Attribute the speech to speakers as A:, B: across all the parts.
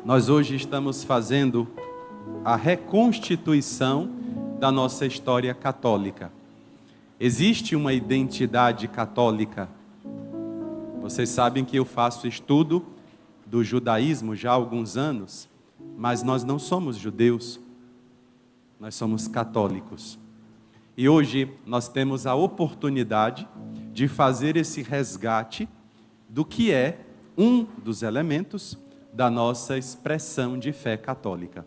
A: Nós hoje estamos fazendo a reconstituição da nossa história católica. Existe uma identidade católica. Vocês sabem que eu faço estudo do judaísmo já há alguns anos, mas nós não somos judeus, nós somos católicos. E hoje nós temos a oportunidade de fazer esse resgate do que é um dos elementos da nossa expressão de fé católica.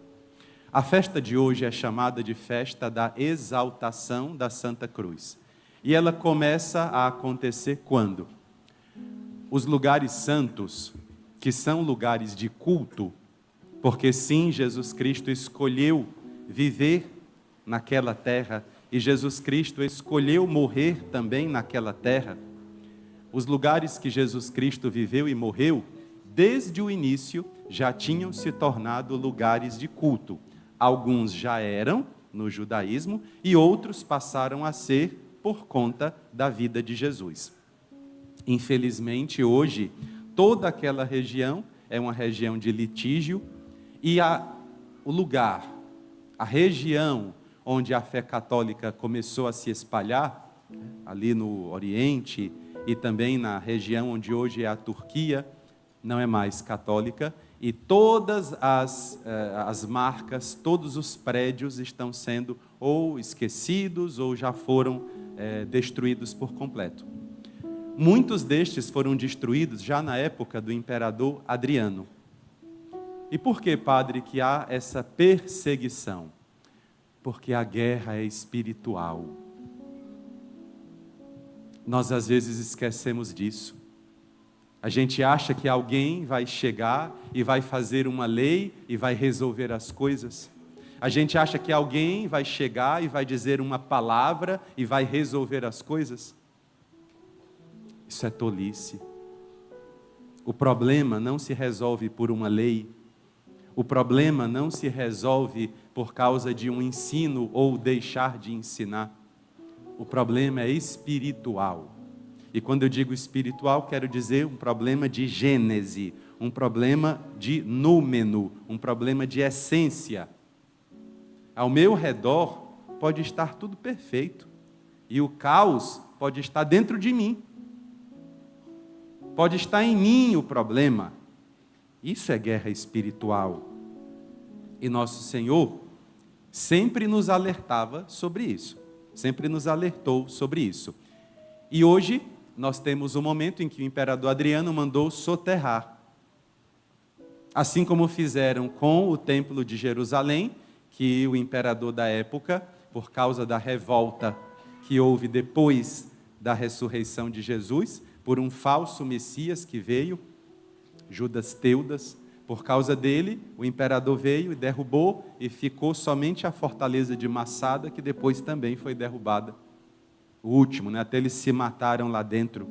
A: A festa de hoje é chamada de festa da exaltação da Santa Cruz. E ela começa a acontecer quando? Os lugares santos, que são lugares de culto, porque sim, Jesus Cristo escolheu viver naquela terra e Jesus Cristo escolheu morrer também naquela terra. Os lugares que Jesus Cristo viveu e morreu, desde o início, já tinham se tornado lugares de culto. Alguns já eram no judaísmo e outros passaram a ser por conta da vida de Jesus. Infelizmente, hoje, toda aquela região é uma região de litígio e o lugar, a região onde a fé católica começou a se espalhar, ali no Oriente e também na região onde hoje é a Turquia, não é mais católica, e todas as marcas, todos os prédios estão sendo ou esquecidos ou já foram destruídos por completo. Muitos destes foram destruídos já na época do imperador Adriano. E por que, padre, que há essa perseguição? Porque a guerra é espiritual. Nós às vezes esquecemos disso. A gente acha que alguém vai chegar e vai fazer uma lei e vai resolver as coisas. A gente acha que alguém vai chegar e vai dizer uma palavra e vai resolver as coisas. Isso é tolice. O problema não se resolve por uma lei. O problema não se resolve por causa de um ensino ou deixar de ensinar. O problema é espiritual. E quando eu digo espiritual, quero dizer um problema de gênese, um problema de númeno, um problema de essência. Ao meu redor pode estar tudo perfeito. E o caos pode estar dentro de mim. Pode estar em mim o problema. Isso é guerra espiritual. E nosso Senhor sempre nos alertava sobre isso. Sempre nos alertou sobre isso. E hoje nós temos um momento em que o imperador Adriano mandou soterrar. Assim como fizeram com o templo de Jerusalém, que o imperador da época, por causa da revolta que houve depois da ressurreição de Jesus, por um falso Messias que veio, Judas Teudas, por causa dele, o imperador veio e derrubou e ficou somente a fortaleza de Massada, que depois também foi derrubada. O último, até eles se mataram lá dentro.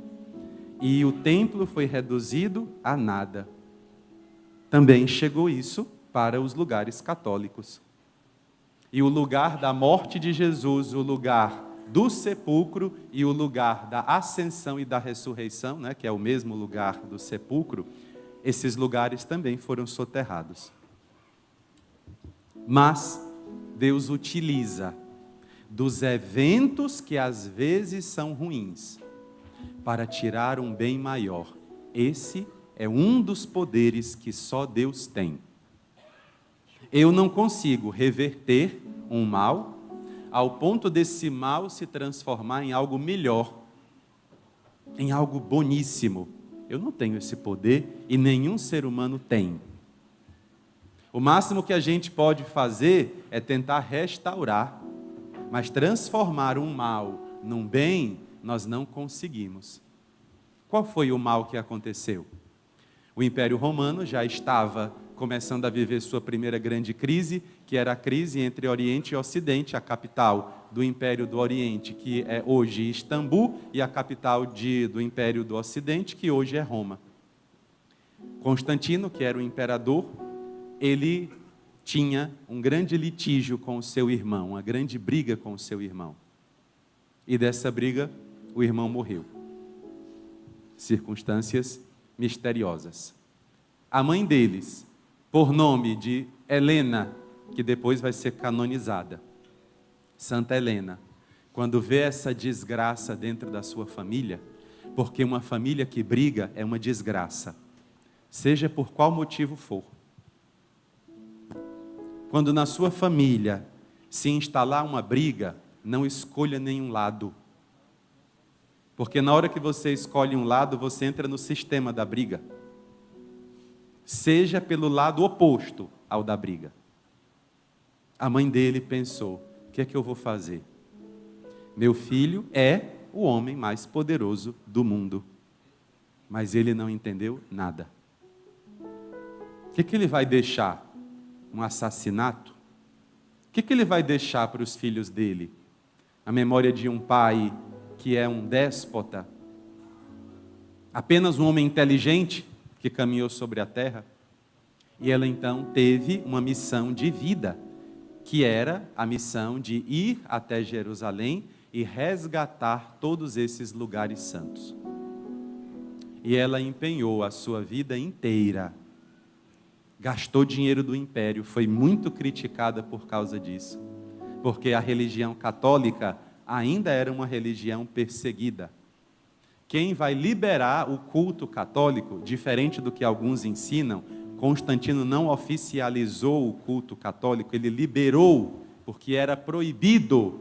A: E o templo foi reduzido a nada. Também chegou isso para os lugares católicos. E o lugar da morte de Jesus, o lugar do sepulcro e o lugar da ascensão e da ressurreição, que é o mesmo lugar do sepulcro, esses lugares também foram soterrados. Mas Deus utiliza dos eventos que às vezes são ruins para tirar um bem maior. Esse é um dos poderes que só Deus tem. Eu não consigo reverter um mal ao ponto desse mal se transformar em algo melhor, em algo boníssimo. Eu não tenho esse poder e nenhum ser humano tem. O máximo que a gente pode fazer é tentar restaurar, mas transformar um mal num bem, nós não conseguimos. Qual foi o mal que aconteceu? O Império Romano já estava começando a viver sua primeira grande crise, que era a crise entre Oriente e Ocidente, a capital do Império do Oriente, que é hoje Istambul, e a capital do Império do Ocidente, que hoje é Roma. Constantino, que era o imperador, ele tinha um grande litígio com o seu irmão, uma grande briga com o seu irmão. E dessa briga, o irmão morreu. Circunstâncias misteriosas. A mãe deles, por nome de Helena, que depois vai ser canonizada. Santa Helena, quando vê essa desgraça dentro da sua família, porque uma família que briga é uma desgraça, seja por qual motivo for. Quando na sua família se instalar uma briga, não escolha nenhum lado. Porque na hora que você escolhe um lado, você entra no sistema da briga. Seja pelo lado oposto ao da briga. A mãe dele pensou: o que é que eu vou fazer? Meu filho é o homem mais poderoso do mundo. Mas ele não entendeu nada. O que ele vai deixar? Um assassinato? O que ele vai deixar para os filhos dele? A memória de um pai que é um déspota? Apenas um homem inteligente que caminhou sobre a terra? E ela então teve uma missão de vida, que era a missão de ir até Jerusalém e resgatar todos esses lugares santos. E ela empenhou a sua vida inteira, gastou dinheiro do império, foi muito criticada por causa disso, porque a religião católica ainda era uma religião perseguida. Quem vai liberar o culto católico, diferente do que alguns ensinam, Constantino não oficializou o culto católico, ele liberou, porque era proibido.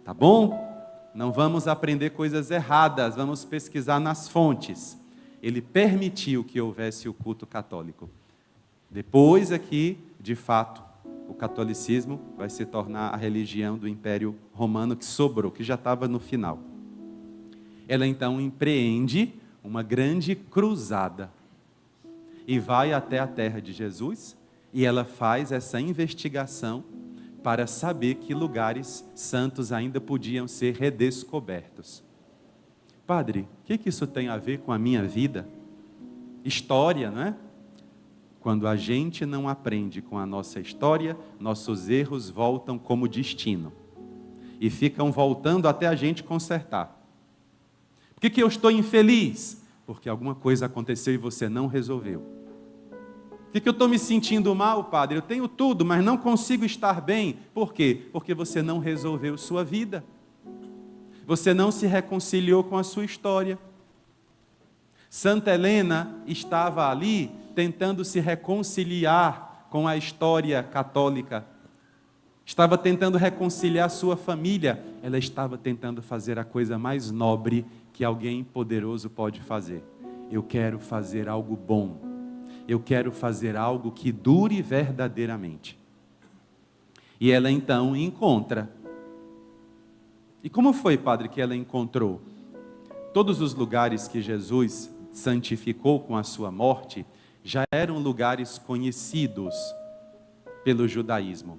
A: Tá bom? Não vamos aprender coisas erradas, vamos pesquisar nas fontes. Ele permitiu que houvesse o culto católico. Depois aqui, de fato, o catolicismo vai se tornar a religião do Império Romano que sobrou, que já estava no final. Ela então empreende uma grande cruzada e vai até a terra de Jesus, e ela faz essa investigação para saber que lugares santos ainda podiam ser redescobertos. Padre, o que isso tem a ver com a minha vida? História, não é? Quando a gente não aprende com a nossa história, nossos erros voltam como destino. E ficam voltando até a gente consertar. Por que eu estou infeliz? Porque alguma coisa aconteceu e você não resolveu. Por que eu estou me sentindo mal, padre? Eu tenho tudo, mas não consigo estar bem. Por quê? Porque você não resolveu sua vida. Você não se reconciliou com a sua história. Santa Helena estava ali tentando se reconciliar com a história católica. Estava tentando reconciliar sua família. Ela estava tentando fazer a coisa mais nobre que alguém poderoso pode fazer. Eu quero fazer algo bom. Eu quero fazer algo que dure verdadeiramente. E ela então encontra. E como foi, padre, que ela encontrou? Todos os lugares que Jesus santificou com a sua morte já eram lugares conhecidos pelo judaísmo.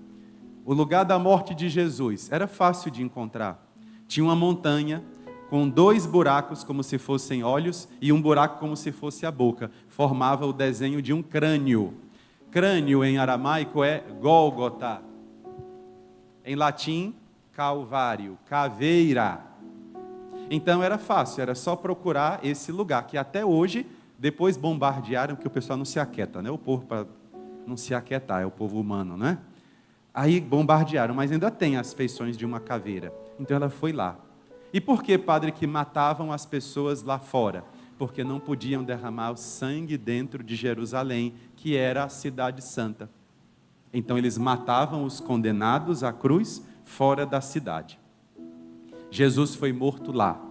A: O lugar da morte de Jesus era fácil de encontrar. Tinha uma montanha com 2 buracos como se fossem olhos e um buraco como se fosse a boca. Formava o desenho de um crânio. Crânio em aramaico é Gólgota. Em latim, Calvário, caveira. Então era fácil, era só procurar esse lugar, que até hoje, depois bombardearam, porque o pessoal não se aquieta, né? O povo, para não se aquietar, é o povo humano, né? Aí bombardearam, mas ainda tem as feições de uma caveira. Então ela foi lá. E por que, padre, que matavam as pessoas lá fora? Porque não podiam derramar o sangue dentro de Jerusalém, que era a cidade santa. Então eles matavam os condenados à cruz fora da cidade. Jesus foi morto lá.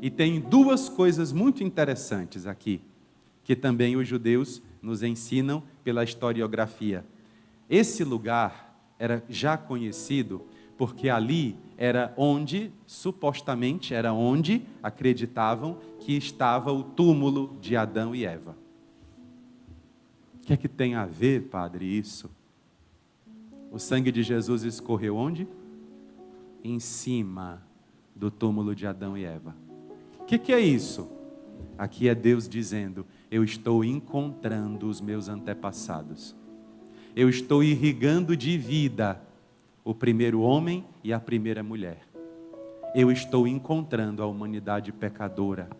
A: E tem 2 coisas muito interessantes aqui, que também os judeus nos ensinam pela historiografia. Esse lugar era já conhecido porque ali era onde, supostamente, era onde acreditavam que estava o túmulo de Adão e Eva. O que é que tem a ver, padre, isso? O sangue de Jesus escorreu onde? Em cima do túmulo de Adão e Eva. O que é isso? Aqui é Deus dizendo: eu estou encontrando os meus antepassados. Eu estou irrigando de vida o primeiro homem e a primeira mulher. Eu estou encontrando a humanidade pecadora.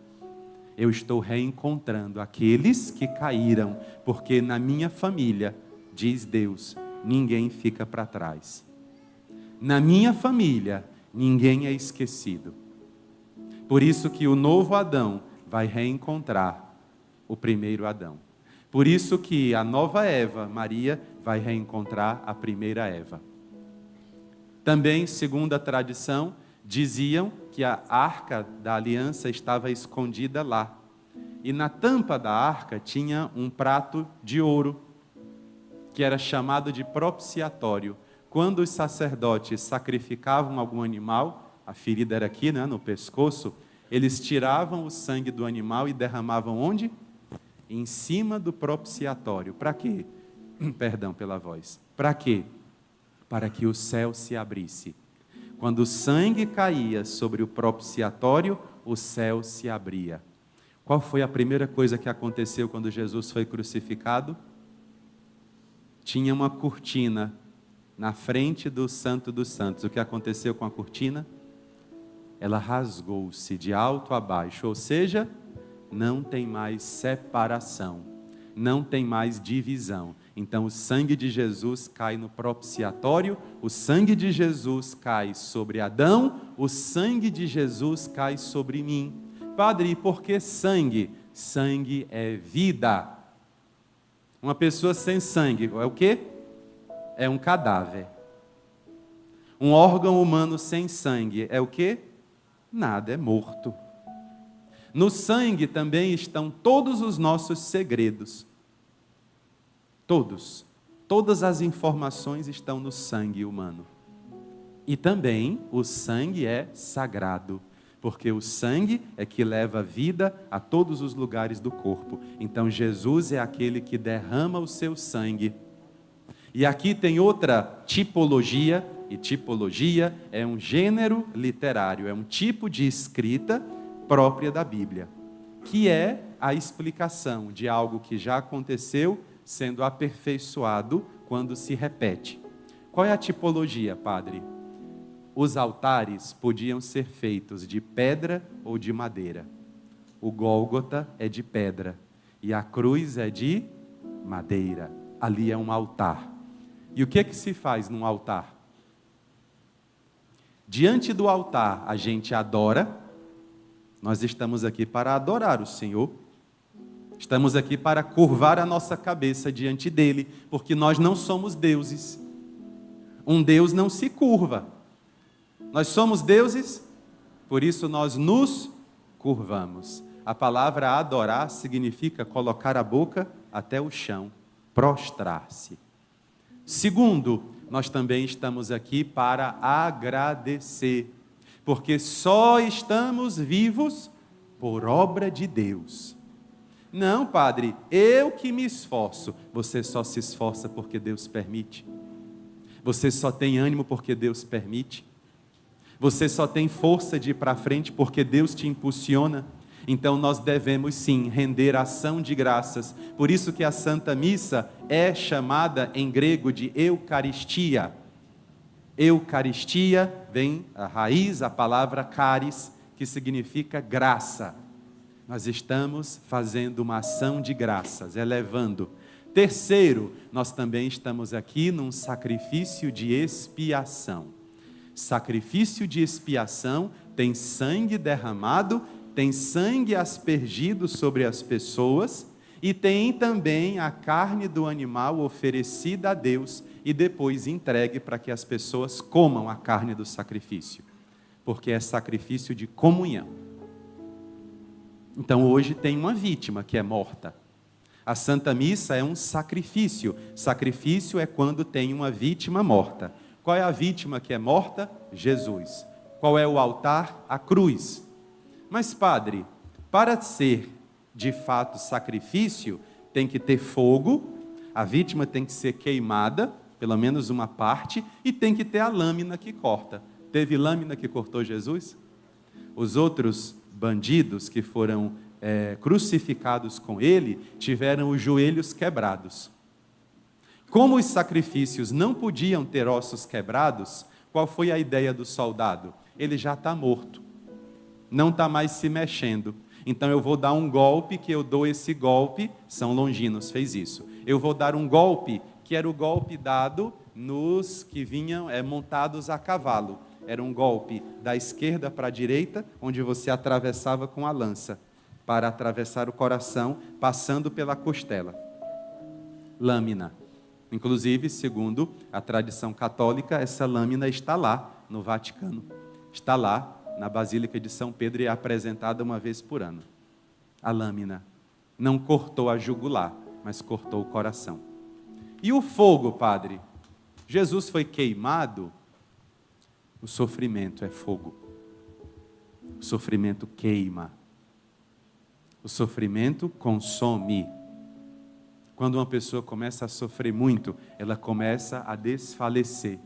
A: eu estou reencontrando aqueles que caíram, porque na minha família, diz Deus, ninguém fica para trás. Na minha família, ninguém é esquecido. Por isso que o novo Adão vai reencontrar o primeiro Adão. Por isso que a nova Eva, Maria, vai reencontrar a primeira Eva. Também, segundo a tradição, diziam que a arca da aliança estava escondida lá. E na tampa da arca tinha um prato de ouro, que era chamado de propiciatório. Quando os sacerdotes sacrificavam algum animal, a ferida era aqui, né, no pescoço, eles tiravam o sangue do animal e derramavam onde? Em cima do propiciatório. Para quê? Perdão pela voz. Para quê? Para que o céu se abrisse. Quando o sangue caía sobre o propiciatório, o céu se abria. Qual foi a primeira coisa que aconteceu quando Jesus foi crucificado? Tinha uma cortina na frente do Santo dos Santos. O que aconteceu com a cortina? Ela rasgou-se de alto a baixo, ou seja, não tem mais separação, não tem mais divisão. Então o sangue de Jesus cai no propiciatório, o sangue de Jesus cai sobre Adão, o sangue de Jesus cai sobre mim. Padre, e por que sangue? Sangue é vida. Uma pessoa sem sangue é o quê? É um cadáver. Um órgão humano sem sangue é o quê? Nada, é morto. No sangue também estão todos os nossos segredos. Todos. Todas as informações estão no sangue humano. E também o sangue é sagrado, porque o sangue é que leva vida a todos os lugares do corpo. Então Jesus é aquele que derrama o seu sangue. E aqui tem outra tipologia, e tipologia é um gênero literário, é um tipo de escrita própria da Bíblia, que é a explicação de algo que já aconteceu sendo aperfeiçoado quando se repete. Qual é a tipologia, padre? Os altares podiam ser feitos de pedra ou de madeira. O Gólgota é de pedra e a cruz é de madeira. Ali é um altar. E o que é que se faz num altar? Diante do altar a gente adora. Nós estamos aqui para adorar o Senhor. Estamos aqui para curvar a nossa cabeça diante dele, porque nós não somos deuses. Um Deus não se curva. Nós somos deuses, por isso nós nos curvamos. A palavra adorar significa colocar a boca até o chão, prostrar-se. Segundo, nós também estamos aqui para agradecer, porque só estamos vivos por obra de Deus. Não, padre, eu que me esforço. Você só se esforça porque Deus permite. Você só tem ânimo porque Deus permite. Você só tem força de ir para frente porque Deus te impulsiona. Então nós devemos sim render ação de graças. Por isso que a Santa Missa é chamada em grego de Eucaristia. Eucaristia vem a raiz, a palavra caris, que significa graça. Nós estamos fazendo uma ação de graças, elevando. Terceiro, nós também estamos aqui num sacrifício de expiação. Sacrifício de expiação tem sangue derramado, tem sangue aspergido sobre as pessoas e tem também a carne do animal oferecida a Deus e depois entregue para que as pessoas comam a carne do sacrifício, porque é sacrifício de comunhão. Então hoje tem uma vítima que é morta. A Santa Missa é um sacrifício. Sacrifício é quando tem uma vítima morta. Qual é a vítima que é morta? Jesus. Qual é o altar? A cruz. Mas, padre, para ser de fato sacrifício, tem que ter fogo, a vítima tem que ser queimada, pelo menos uma parte, e tem que ter a lâmina que corta. Teve lâmina que cortou Jesus? Os outros bandidos que foram crucificados com ele, tiveram os joelhos quebrados. Como os sacrifícios não podiam ter ossos quebrados, qual foi a ideia do soldado? Ele já está morto, não está mais se mexendo. Então eu vou dar um golpe, que eu dou esse golpe, São Longinos fez isso. Eu vou dar um golpe, que era o golpe dado nos que vinham montados a cavalo. Era um golpe da esquerda para a direita, onde você atravessava com a lança, para atravessar o coração, passando pela costela. Lâmina. Inclusive, segundo a tradição católica, essa lâmina está lá no Vaticano. Está lá na Basílica de São Pedro e é apresentada uma vez por ano. A lâmina não cortou a jugular, mas cortou o coração. E o fogo, padre? Jesus foi queimado? O sofrimento é fogo. O sofrimento queima. O sofrimento consome. Quando uma pessoa começa a sofrer muito, ela começa a desfalecer.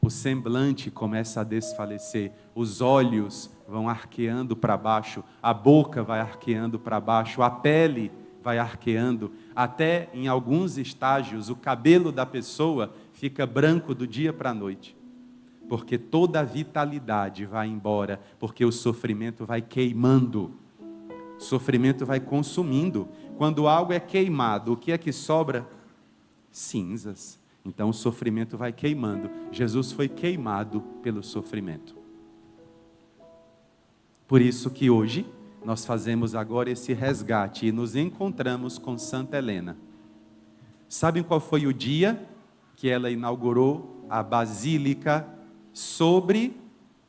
A: O semblante começa a desfalecer. Os olhos vão arqueando para baixo. A boca vai arqueando para baixo. A pele vai arqueando. Até em alguns estágios, o cabelo da pessoa fica branco do dia para a noite. Porque toda a vitalidade vai embora. Porque o sofrimento vai queimando. O sofrimento vai consumindo. Quando algo é queimado, o que é que sobra? Cinzas. Então o sofrimento vai queimando. Jesus foi queimado pelo sofrimento. Por isso que hoje nós fazemos agora esse resgate e nos encontramos com Santa Helena. Sabem qual foi o dia que ela inaugurou a basílica sobre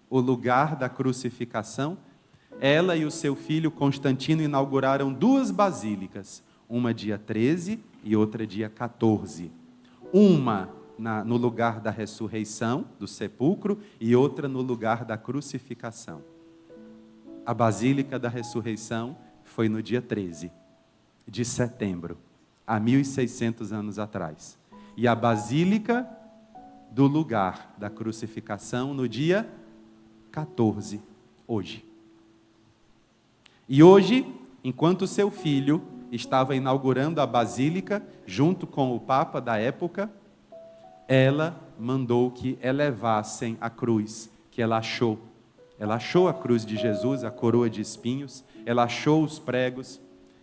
A: o lugar da crucificação? Ela e o seu filho Constantino inauguraram 2 basílicas, uma dia 13 e outra dia 14. Uma no lugar da ressurreição, do sepulcro, e outra no lugar da crucificação. A Basílica da Ressurreição foi no dia 13 de setembro, há 1.600 anos atrás. E a Basílica do lugar da crucificação no dia 14, hoje. E hoje, enquanto seu filho estava inaugurando a basílica, junto com o Papa da época, ela mandou que elevassem a cruz, que ela achou. Ela achou a cruz de Jesus, a coroa de espinhos, ela achou os pregos,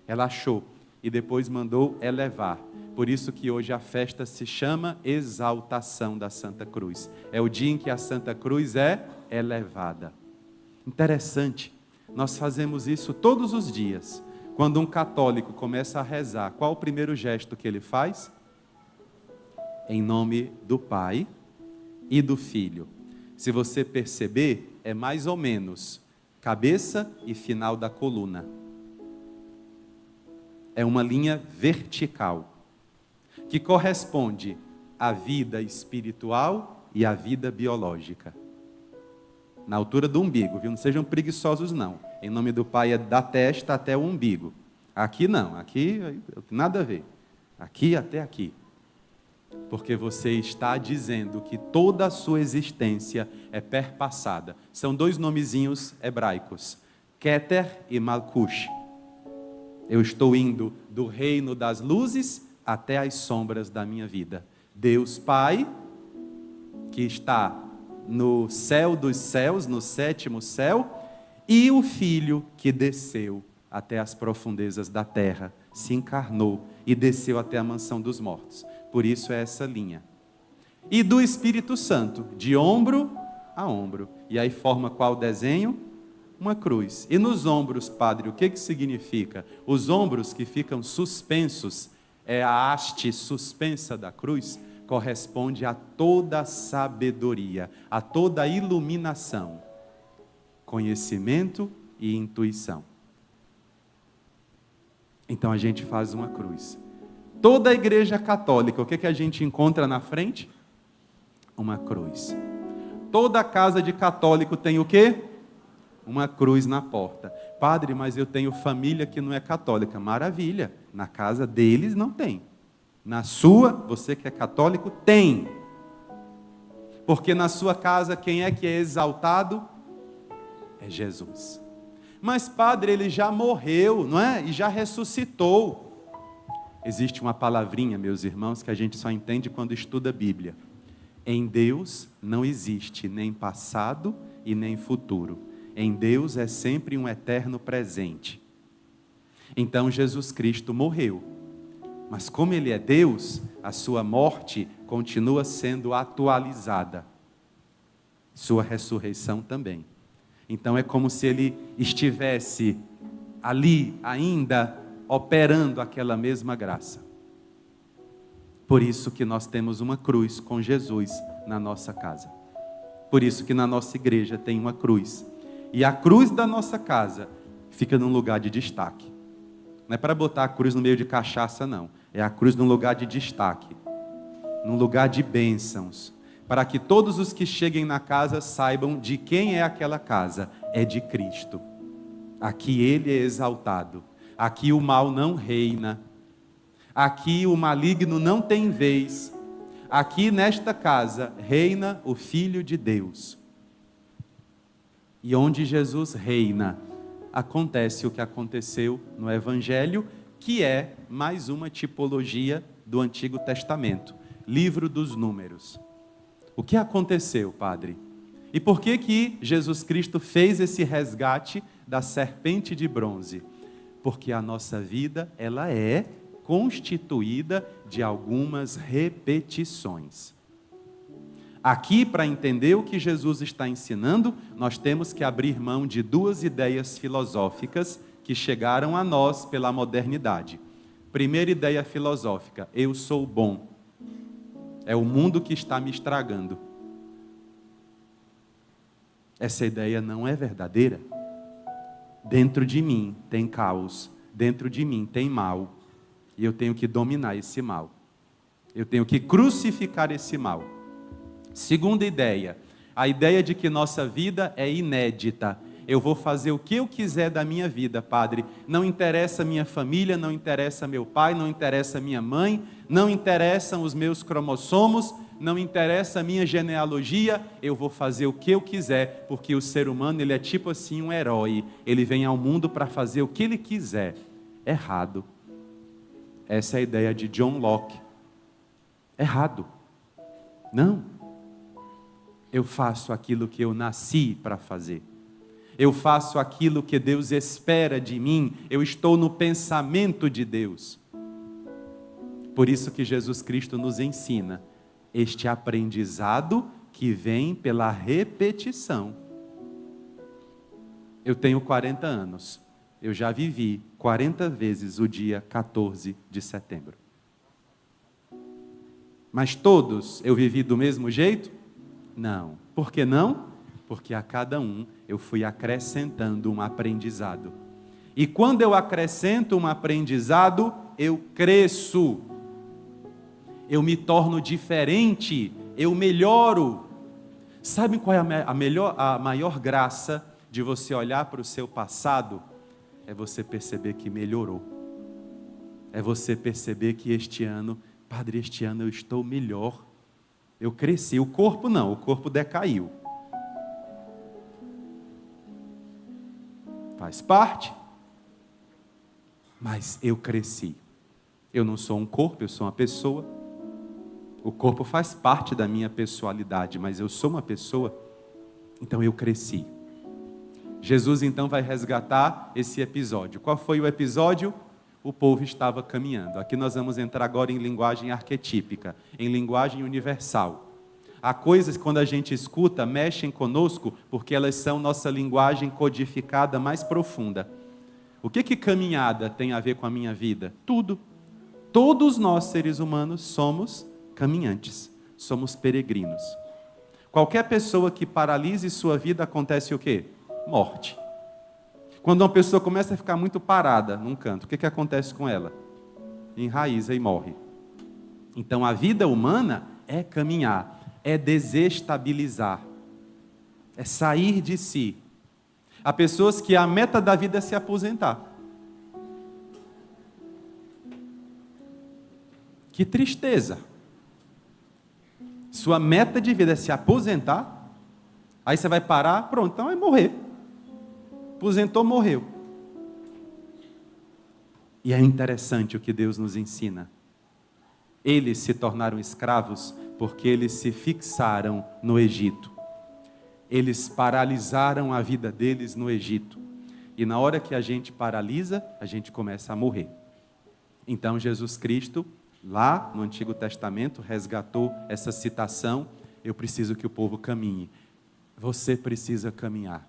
A: ela achou, e depois mandou elevar. Por isso que hoje a festa se chama Exaltação da Santa Cruz. É o dia em que a Santa Cruz é elevada. Interessante. Nós fazemos isso todos os dias. Quando um católico começa a rezar, qual o primeiro gesto que ele faz? Em nome do Pai e do Filho. Se você perceber, é mais ou menos cabeça e final da coluna. É uma linha vertical, que corresponde à vida espiritual e à vida biológica. Na altura do umbigo, viu? Não sejam preguiçosos, não. Em nome do Pai é da testa até o umbigo. Aqui não, aqui nada a ver. Aqui até aqui. Porque você está dizendo que toda a sua existência é perpassada. São 2 nomezinhos hebraicos, Keter e Malkush. Eu estou indo do reino das luzes até as sombras da minha vida. Deus Pai, que está no céu dos céus, no 7º céu, e o Filho que desceu até as profundezas da terra, se encarnou e desceu até a mansão dos mortos. Por isso é essa linha. E do Espírito Santo, de ombro a ombro. E aí forma qual desenho? Uma cruz. E nos ombros, padre, o que significa? Os ombros que ficam suspensos, é a haste suspensa da cruz, corresponde a toda a sabedoria, a toda a iluminação, conhecimento e intuição. Então a gente faz uma cruz. Toda a igreja católica, o que a gente encontra na frente? Uma cruz. Toda casa de católico tem o quê? Uma cruz na porta. Padre, mas eu tenho família que não é católica. Maravilha, na casa deles não tem. Na sua, você que é católico, tem. Porque na sua casa, quem é que é exaltado? É Jesus. Mas, padre, ele já morreu, não é? E já ressuscitou. Existe uma palavrinha, meus irmãos, que a gente só entende quando estuda a Bíblia. Em Deus não existe nem passado e nem futuro. Em Deus é sempre um eterno presente. Então Jesus Cristo morreu. Mas como ele é Deus, a sua morte continua sendo atualizada. Sua ressurreição também. Então é como se ele estivesse ali ainda operando aquela mesma graça. Por isso que nós temos uma cruz com Jesus na nossa casa. Por isso que na nossa igreja tem uma cruz. E a cruz da nossa casa fica num lugar de destaque. Não é para botar a cruz no meio de cachaça, não. É a cruz num lugar de destaque. Num lugar de bênçãos. Para que todos os que cheguem na casa saibam de quem é aquela casa. É de Cristo. Aqui ele é exaltado. Aqui o mal não reina. Aqui o maligno não tem vez. Aqui nesta casa reina o Filho de Deus. E onde Jesus reina, acontece o que aconteceu no Evangelho, que é mais uma tipologia do Antigo Testamento, livro dos Números. O que aconteceu, Padre? E por que Jesus Cristo fez esse resgate da serpente de bronze? Porque a nossa vida, ela é constituída de algumas repetições. Aqui, para entender o que Jesus está ensinando, nós temos que abrir mão de duas ideias filosóficas que chegaram a nós pela modernidade. Primeira ideia filosófica: eu sou bom. É o mundo que está me estragando. Essa ideia não é verdadeira. Dentro de mim tem caos, dentro de mim tem mal, e eu tenho que dominar esse mal. Eu tenho que crucificar esse mal. Segunda ideia, a ideia de que nossa vida é inédita. Eu vou fazer o que eu quiser da minha vida, Padre. Não interessa minha família, não interessa meu pai, não interessa minha mãe, não interessam os meus cromossomos, não interessa a minha genealogia. Eu vou fazer o que eu quiser, porque o ser humano, ele é tipo assim um herói. Ele vem ao mundo para fazer o que ele quiser. Errado. Essa é a ideia de John Locke. Errado. Não. Eu faço aquilo que eu nasci para fazer. Eu faço aquilo que Deus espera de mim. Eu estou no pensamento de Deus. Por isso que Jesus Cristo nos ensina este aprendizado que vem pela repetição. Eu tenho 40 anos. Eu já vivi 40 vezes o dia 14 de setembro. Mas todos eu vivi do mesmo jeito? Não. Por que não? Porque a cada um eu fui acrescentando um aprendizado. E quando eu acrescento um aprendizado, eu cresço. Eu me torno diferente, eu melhoro. Sabe qual é a maior graça de você olhar para o seu passado? É você perceber que melhorou. É você perceber que este ano, Padre, este ano eu estou melhor. Eu cresci. O corpo não, o corpo decaiu. Faz parte. Mas eu cresci. Eu não sou um corpo, eu sou uma pessoa. O corpo faz parte da minha pessoalidade, mas eu sou uma pessoa. Então eu cresci. Jesus então vai resgatar esse episódio. Qual foi o episódio? O povo estava caminhando. Aqui nós vamos entrar agora em linguagem arquetípica, em linguagem universal. Há coisas que quando a gente escuta, mexem conosco, porque elas são nossa linguagem codificada mais profunda. O que caminhada tem a ver com a minha vida? Tudo. Todos nós, seres humanos, somos caminhantes, somos peregrinos. Qualquer pessoa que paralise sua vida, acontece o quê? Morte. Quando uma pessoa começa a ficar muito parada num canto, o que acontece com ela? Enraiza e morre. Então a vida humana é caminhar, é desestabilizar, é sair de si. Há pessoas que a meta da vida é se aposentar. Que tristeza. Sua meta de vida é se aposentar, aí você vai parar, pronto, então é morrer. Aposentou, morreu. E é interessante o que Deus nos ensina. Eles se tornaram escravos porque eles se fixaram no Egito. Eles paralisaram a vida deles no Egito. E na hora que a gente paralisa, a gente começa a morrer. Então Jesus Cristo, lá no Antigo Testamento, resgatou essa citação: eu preciso que o povo caminhe. Você precisa caminhar.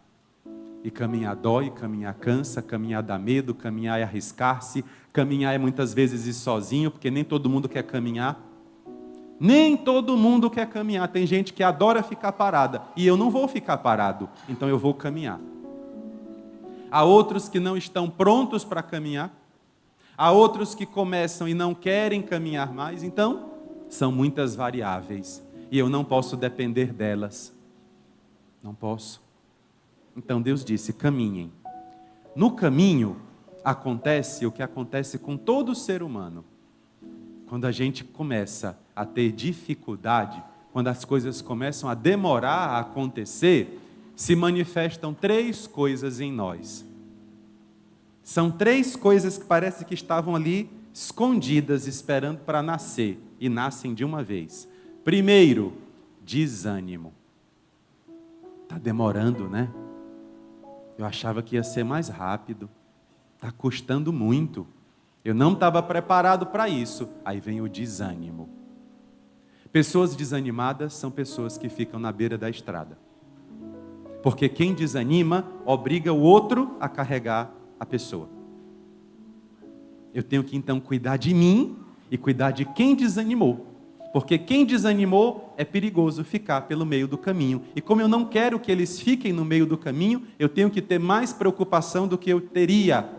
A: E caminhar dói, caminhar cansa, caminhar dá medo, caminhar é arriscar-se, caminhar é muitas vezes ir sozinho, porque nem todo mundo quer caminhar. Nem todo mundo quer caminhar. Tem gente que adora ficar parada, e eu não vou ficar parado, então eu vou caminhar. Há outros que não estão prontos para caminhar, há outros que começam e não querem caminhar mais, então são muitas variáveis, e eu não posso depender delas. Não posso. Então Deus disse: caminhem. No caminho acontece o que acontece com todo ser humano. Quando a gente começa a ter dificuldade, quando as coisas começam a demorar a acontecer, se manifestam 3 coisas em nós. São 3 coisas que parece que estavam ali escondidas, esperando para nascer, e nascem de uma vez. Primeiro, desânimo. Está demorando, né? Eu achava que ia ser mais rápido. Está custando muito. Eu não estava preparado para isso. Aí vem o desânimo. Pessoas desanimadas são pessoas que ficam na beira da estrada. Porque quem desanima obriga o outro a carregar a pessoa. Eu tenho que então cuidar de mim e cuidar de quem desanimou. Porque quem desanimou é perigoso ficar pelo meio do caminho. E como eu não quero que eles fiquem no meio do caminho, eu tenho que ter mais preocupação do que eu teria.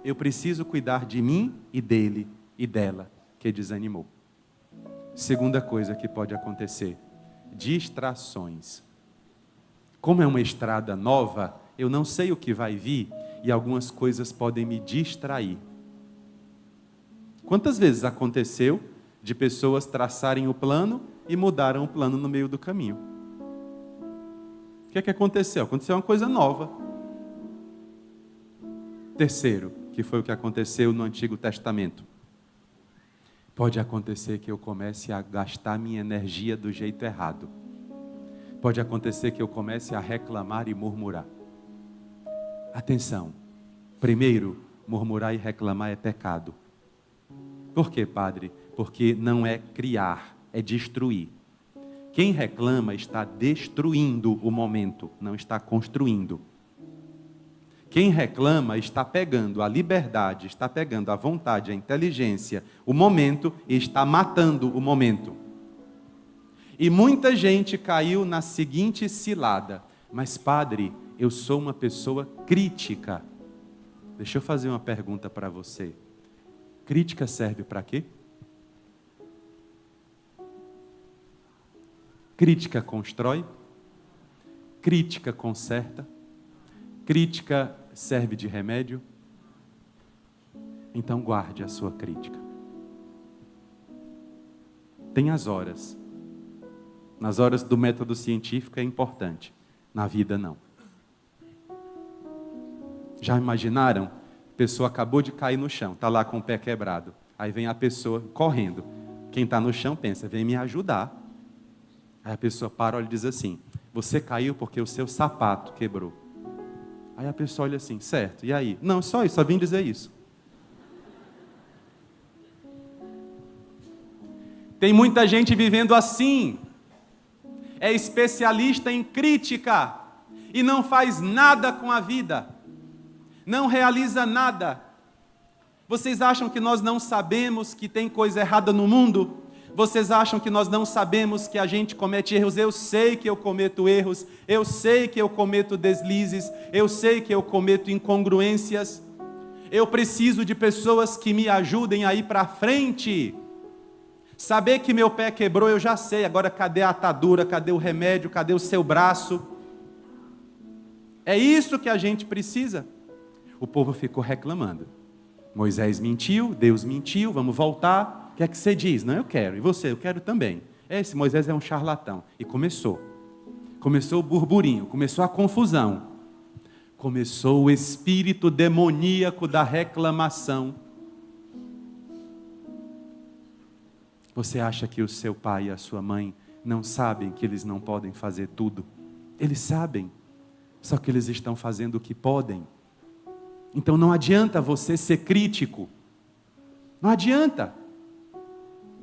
A: Eu preciso cuidar de mim e dele e dela que desanimou. Segunda coisa que pode acontecer: distrações. Como é uma estrada nova, eu não sei o que vai vir e algumas coisas podem me distrair. Quantas vezes aconteceu de pessoas traçarem o plano e mudaram o plano no meio do caminho? O que é que aconteceu? Aconteceu uma coisa nova. Terceiro, que foi o que aconteceu no Antigo Testamento. Pode acontecer que eu comece a gastar minha energia do jeito errado. Pode acontecer que eu comece a reclamar e murmurar. Atenção, primeiro, murmurar e reclamar é pecado. Por quê, padre? Porque não é criar, é destruir. Quem reclama está destruindo o momento, não está construindo. Quem reclama está pegando a liberdade, está pegando a vontade, a inteligência, o momento e está matando o momento. E muita gente caiu na seguinte cilada: mas padre, eu sou uma pessoa crítica. Deixa eu fazer uma pergunta para você. Crítica serve para quê? Crítica constrói? Crítica conserta? Crítica serve de remédio? Então guarde a sua crítica. Tem as horas. Nas horas do método científico é importante. Na vida não. Já imaginaram? A pessoa acabou de cair no chão, está lá com o pé quebrado. Aí vem a pessoa correndo. Quem está no chão pensa: vem me ajudar. Aí a pessoa para, olha e diz assim: você caiu porque o seu sapato quebrou. Aí a pessoa olha assim: certo, e aí? Não, só isso, só vim dizer isso. Tem muita gente vivendo assim. É especialista em crítica e não faz nada com a vida. Não realiza nada. Vocês acham que nós não sabemos que tem coisa errada no mundo? Vocês acham que nós não sabemos que a gente comete erros? Eu sei que eu cometo erros, eu sei que eu cometo deslizes, eu sei que eu cometo incongruências. Eu preciso de pessoas que me ajudem a ir para frente. Saber que meu pé quebrou, eu já sei. Agora, cadê a atadura? Cadê o remédio? Cadê o seu braço? É isso que a gente precisa. O povo ficou reclamando. Moisés mentiu, Deus mentiu, vamos voltar. O que é que você diz? Não, eu quero. E você? Eu quero também. Esse Moisés é um charlatão. E começou. Começou o burburinho, começou a confusão. Começou o espírito demoníaco da reclamação. Você acha que o seu pai e a sua mãe não sabem que eles não podem fazer tudo? Eles sabem, só que eles estão fazendo o que podem. Então não adianta você ser crítico. Não adianta.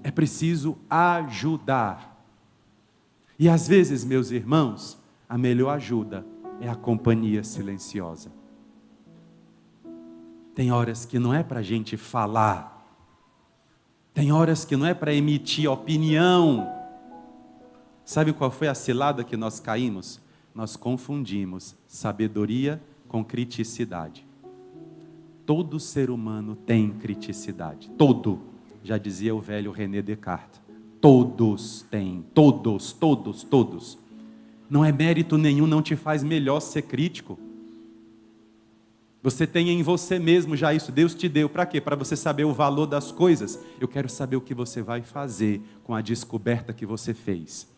A: É preciso ajudar. E às vezes, meus irmãos, a melhor ajuda é a companhia silenciosa. Tem horas que não é para a gente falar. Tem horas que não é para emitir opinião. Sabe qual foi a cilada que nós caímos? Nós confundimos sabedoria com criticidade. Todo ser humano tem criticidade. Todo. Já dizia o velho René Descartes. Todos têm. Todos, todos, todos. Não é mérito nenhum, não te faz melhor ser crítico. Você tem em você mesmo já isso. Deus te deu. Para quê? Para você saber o valor das coisas. Eu quero saber o que você vai fazer com a descoberta que você fez.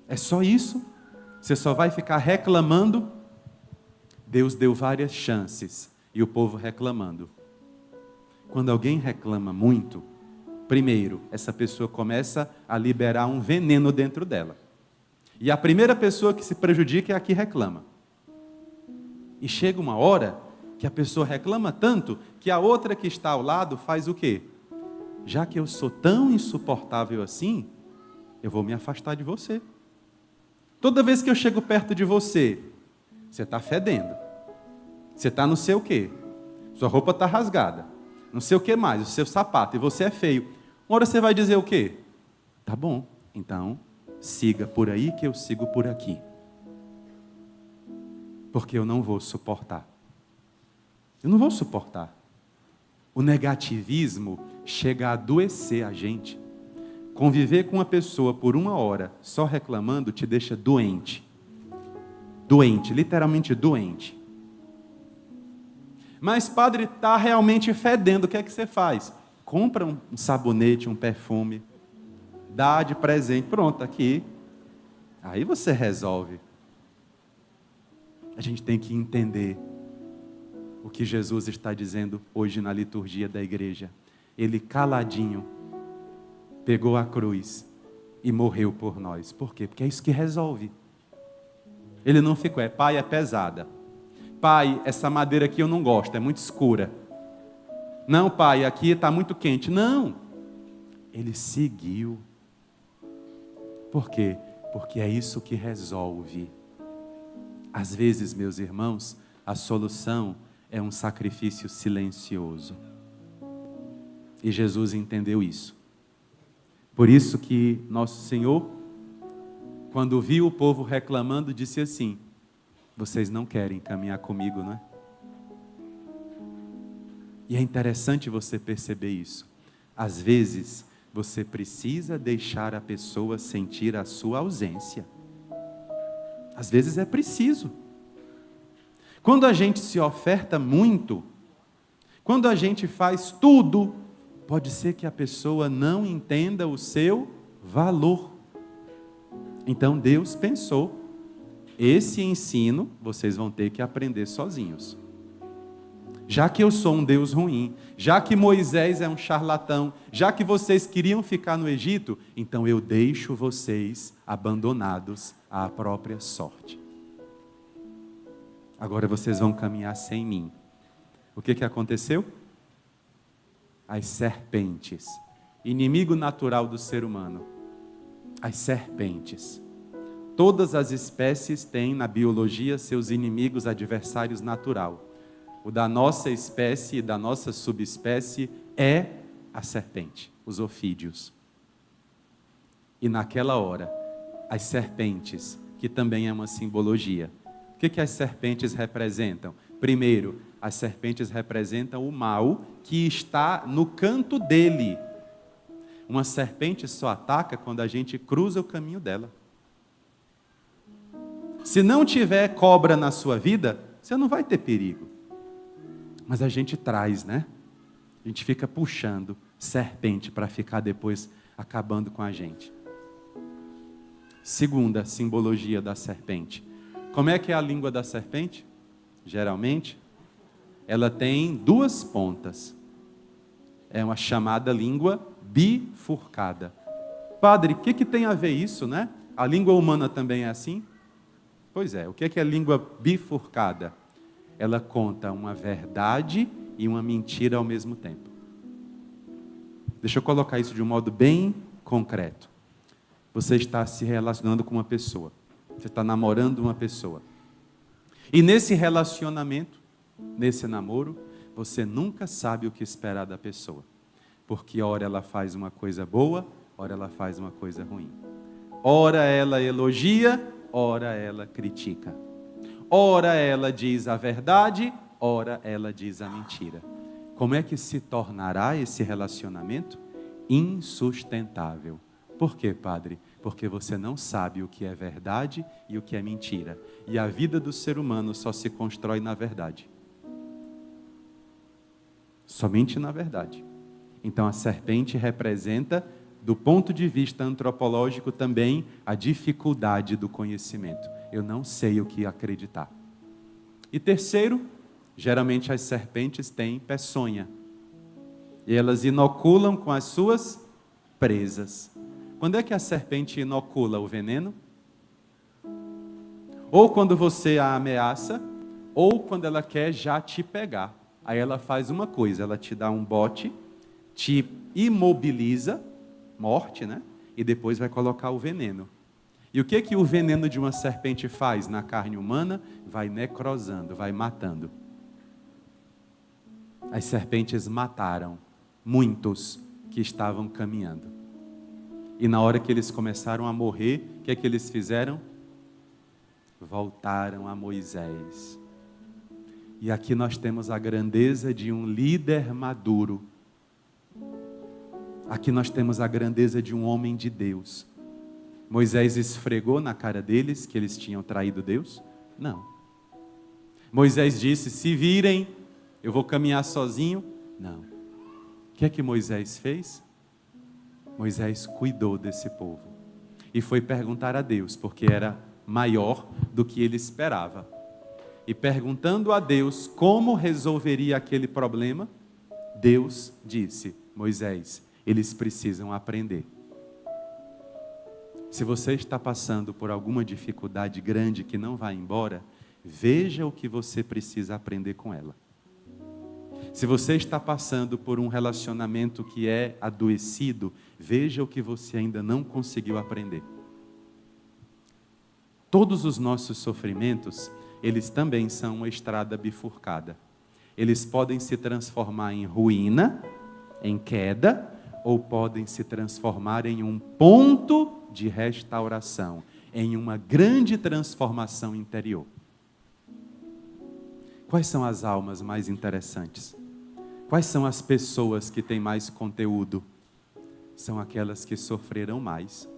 A: É só isso? Você só vai ficar reclamando? Deus deu várias chances e o povo reclamando. Quando alguém reclama muito, primeiro, essa pessoa começa a liberar um veneno dentro dela. E a primeira pessoa que se prejudica é a que reclama. E chega uma hora que a pessoa reclama tanto que a outra que está ao lado faz o quê? Já que eu sou tão insuportável assim, eu vou me afastar de você. Toda vez que eu chego perto de você, você está fedendo. Você está não sei o quê. Sua roupa está rasgada. Não sei o que mais, o seu sapato, e você é feio. Uma hora você vai dizer o quê? Tá bom, então siga por aí que eu sigo por aqui. Porque eu não vou suportar. Eu não vou suportar. O negativismo chega a adoecer a gente. Conviver com uma pessoa por 1 hora só reclamando te deixa doente. Doente, literalmente doente. Mas, padre, está realmente fedendo, o que é que você faz? Compra um sabonete, um perfume, dá de presente, pronto, aqui. Aí você resolve. A gente tem que entender o que Jesus está dizendo hoje na liturgia da igreja. Ele caladinho pegou a cruz e morreu por nós. Por quê? Porque é isso que resolve. Ele não ficou, pai, é pesada. Pai, essa madeira aqui eu não gosto, é muito escura. Não, pai, aqui está muito quente. Não. Ele seguiu. Por quê? Porque é isso que resolve. Às vezes, meus irmãos, a solução é um sacrifício silencioso. E Jesus entendeu isso. Por isso que nosso Senhor, quando viu o povo reclamando, disse assim: vocês não querem caminhar comigo, não é? E é interessante você perceber isso. Às vezes, você precisa deixar a pessoa sentir a sua ausência. Às vezes é preciso. Quando a gente se oferta muito, quando a gente faz tudo, pode ser que a pessoa não entenda o seu valor. Então Deus pensou: esse ensino vocês vão ter que aprender sozinhos. Já que eu sou um Deus ruim, já que Moisés é um charlatão, já que vocês queriam ficar no Egito, então eu deixo vocês abandonados à própria sorte. Agora vocês vão caminhar sem mim. O que aconteceu? As serpentes, inimigo natural do ser humano. As serpentes. Todas as espécies têm na biologia seus inimigos adversários natural. O da nossa espécie e da nossa subespécie é a serpente, os ofídeos. E naquela hora, as serpentes, que também é uma simbologia. O que as serpentes representam? Primeiro, as serpentes representam o mal que está no canto dele. Uma serpente só ataca quando a gente cruza o caminho dela. Se não tiver cobra na sua vida, você não vai ter perigo. Mas a gente traz, né? A gente fica puxando serpente para ficar depois acabando com a gente. Segunda simbologia da serpente. Como é que é a língua da serpente? Geralmente, ela tem 2 pontas. É uma chamada língua bifurcada. Padre, o que tem a ver isso, né? A língua humana também é assim? Pois é, o que é língua bifurcada? ela conta uma verdade e uma mentira ao mesmo tempo. Deixa eu colocar isso de um modo bem concreto. Você está se relacionando com uma pessoa. Você está namorando uma pessoa. E nesse relacionamento, nesse namoro, você nunca sabe o que esperar da pessoa. Porque ora ela faz uma coisa boa, ora ela faz uma coisa ruim. Ora ela elogia, ora ela critica. Ora ela diz a verdade, ora ela diz a mentira. Como é que se tornará esse relacionamento? Insustentável. Por quê, padre? Porque você não sabe o que é verdade e o que é mentira. E a vida do ser humano só se constrói na verdade. Somente na verdade. Então a serpente representa, do ponto de vista antropológico, também a dificuldade do conhecimento. Eu não sei o que acreditar. E terceiro, geralmente as serpentes têm peçonha. E elas inoculam com as suas presas. Quando é que a serpente inocula o veneno? Ou quando você a ameaça, ou quando ela quer já te pegar. Aí ela faz uma coisa, ela te dá um bote, te imobiliza, morte, né? E depois vai colocar o veneno. E o que o veneno de uma serpente faz na carne humana? Vai necrosando, vai matando. As serpentes mataram muitos que estavam caminhando. E na hora que eles começaram a morrer, o que eles fizeram? Voltaram a Moisés. E aqui nós temos a grandeza de um líder maduro. Aqui nós temos a grandeza de um homem de Deus. Moisés esfregou na cara deles que eles tinham traído Deus? Não. Moisés disse, se virem, eu vou caminhar sozinho? Não. O que é que Moisés fez? Moisés cuidou desse povo. E foi perguntar a Deus, porque era maior do que ele esperava. E perguntando a Deus como resolveria aquele problema, Deus disse, Moisés, eles precisam aprender. Se você está passando por alguma dificuldade grande que não vai embora, veja o que você precisa aprender com ela. Se você está passando por um relacionamento que é adoecido, veja o que você ainda não conseguiu aprender. Todos os nossos sofrimentos, eles também são uma estrada bifurcada. Eles podem se transformar em ruína, em queda, ou podem se transformar em um ponto de restauração, em uma grande transformação interior. Quais são as almas mais interessantes? Quais são as pessoas que têm mais conteúdo? São aquelas que sofreram mais.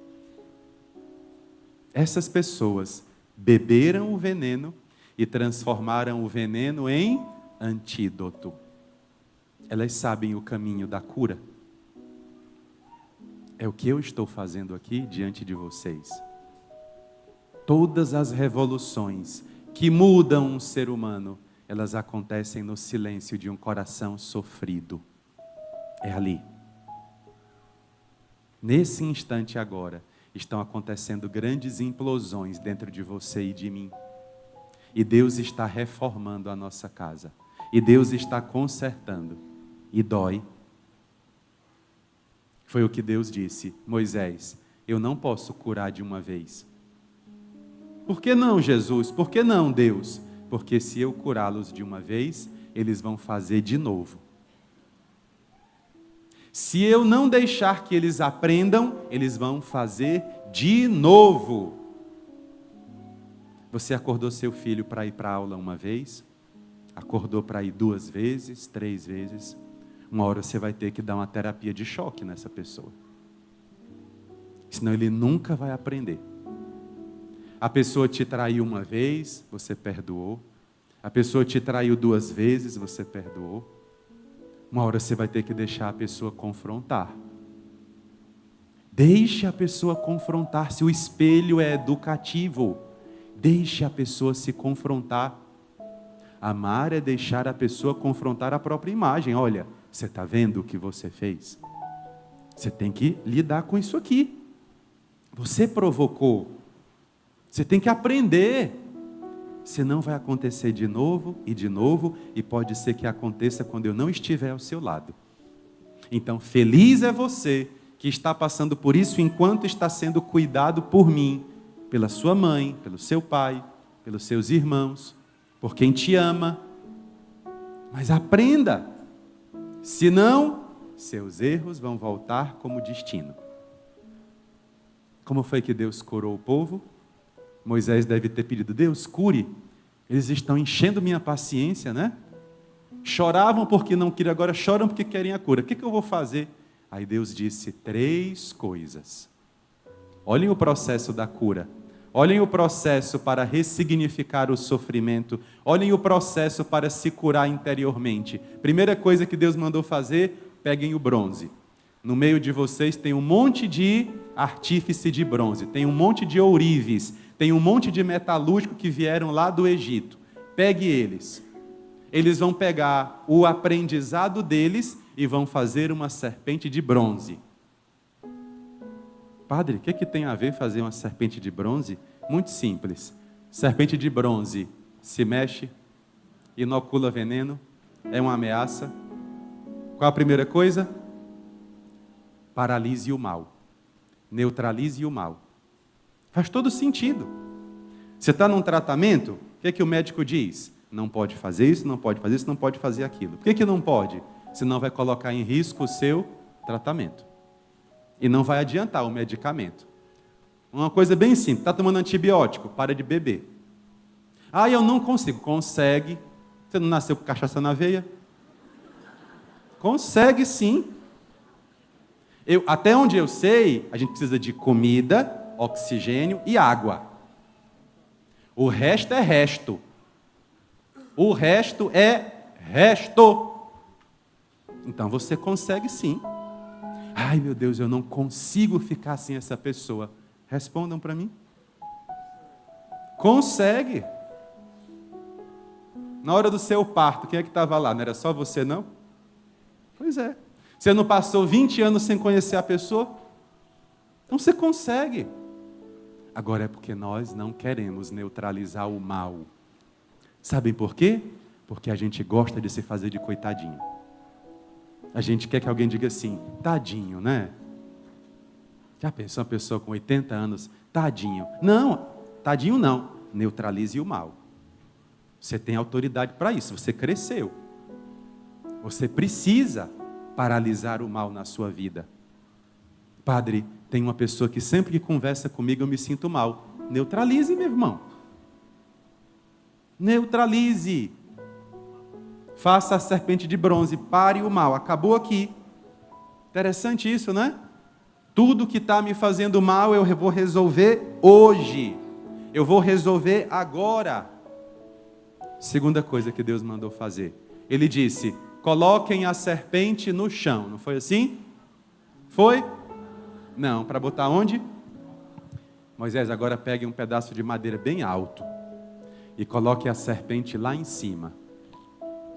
A: Essas pessoas beberam o veneno e transformaram o veneno em antídoto. Elas sabem o caminho da cura. É o que eu estou fazendo aqui diante de vocês. Todas as revoluções que mudam um ser humano, elas acontecem no silêncio de um coração sofrido. É ali. Nesse instante agora, estão acontecendo grandes implosões dentro de você e de mim. E Deus está reformando a nossa casa. E Deus está consertando. E dói. Foi o que Deus disse, Moisés, eu não posso curar de uma vez. Por que não, Jesus? Por que não, Deus? Porque se eu curá-los de uma vez, eles vão fazer de novo. Se eu não deixar que eles aprendam, eles vão fazer de novo. Você acordou seu filho para ir para a aula uma vez? Acordou para ir 2 vezes, 3 vezes? Uma hora você vai ter que dar uma terapia de choque nessa pessoa. Senão ele nunca vai aprender. A pessoa te traiu uma vez, você perdoou. A pessoa te traiu 2 vezes, você perdoou. Uma hora você vai ter que deixar a pessoa confrontar. Deixe a pessoa confrontar, se o espelho é educativo. Deixe a pessoa se confrontar. Amar é deixar a pessoa confrontar a própria imagem. Olha, você está vendo o que você fez? Você tem que lidar com isso aqui. Você provocou. Você tem que aprender. senão vai acontecer de novo, e pode ser que aconteça quando eu não estiver ao seu lado. Então, feliz é você que está passando por isso enquanto está sendo cuidado por mim, pela sua mãe, pelo seu pai, pelos seus irmãos, por quem te ama. Mas aprenda, senão seus erros vão voltar como destino. Como foi que Deus curou o povo? Moisés deve ter pedido: Deus, cure. Eles estão enchendo minha paciência, né? Choravam porque não queriam, agora choram porque querem a cura. O que eu vou fazer? Aí Deus disse 3 coisas. Olhem o processo da cura. Olhem o processo para ressignificar o sofrimento. Olhem o processo para se curar interiormente. Primeira coisa que Deus mandou fazer: peguem o bronze. No meio de vocês tem um monte de artífice de bronze, tem um monte de ourives, tem um monte de metalúrgico que vieram lá do Egito. Pegue eles. Eles vão pegar o aprendizado deles e vão fazer uma serpente de bronze. Padre, o que tem a ver fazer uma serpente de bronze? Muito simples. Serpente de bronze se mexe, inocula veneno, é uma ameaça. Qual a primeira coisa? Paralise o mal. Neutralize o mal. Faz todo sentido. Você está num tratamento, o que o médico diz? Não pode fazer isso, não pode fazer isso, não pode fazer aquilo. Por que não pode? Senão vai colocar em risco o seu tratamento. E não vai adiantar o medicamento. Uma coisa bem simples: está tomando antibiótico, para de beber. Ah, eu não consigo. Consegue. Você não nasceu com cachaça na veia? Consegue sim. Até onde eu sei, a gente precisa de comida, oxigênio e água. O resto é resto. O resto é resto. Então você consegue sim. Ai, meu Deus, eu não consigo ficar sem essa pessoa. Respondam para mim. Consegue. Na hora do seu parto, quem é que estava lá? Não era só você, não? Pois é. Você não passou 20 anos sem conhecer a pessoa? Então você consegue. Agora é porque nós não queremos neutralizar o mal. Sabem por quê? Porque a gente gosta de se fazer de coitadinho. A gente quer que alguém diga assim: tadinho, né? Já pensou uma pessoa com 80 anos? Tadinho. Não, tadinho não. Neutralize o mal. Você tem autoridade para isso, você cresceu. Você precisa paralisar o mal na sua vida. Padre, tem uma pessoa que sempre que conversa comigo eu me sinto mal. Neutralize, meu irmão. Neutralize. Faça a serpente de bronze, pare o mal. Acabou aqui. Interessante isso, né? Tudo que está me fazendo mal eu vou resolver hoje. Eu vou resolver agora. Segunda coisa que Deus mandou fazer. Ele disse: coloquem a serpente no chão. Não foi assim? Foi? Não. Para botar onde? Moisés, agora pegue um pedaço de madeira bem alto e coloque a serpente lá em cima.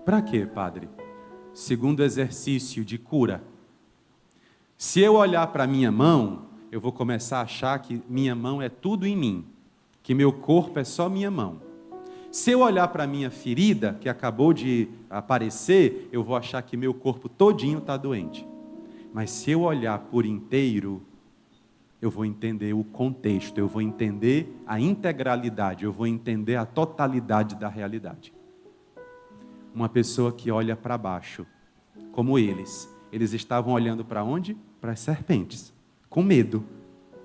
A: Para quê, padre? Segundo exercício de cura. Se eu olhar para minha mão, eu vou começar a achar que minha mão é tudo em mim, que meu corpo é só minha mão. Se eu olhar para a minha ferida, que acabou de aparecer, eu vou achar que meu corpo todinho está doente. Mas se eu olhar por inteiro, eu vou entender o contexto, eu vou entender a integralidade, eu vou entender a totalidade da realidade. Uma pessoa que olha para baixo, como eles estavam olhando para onde? Para as serpentes, com medo.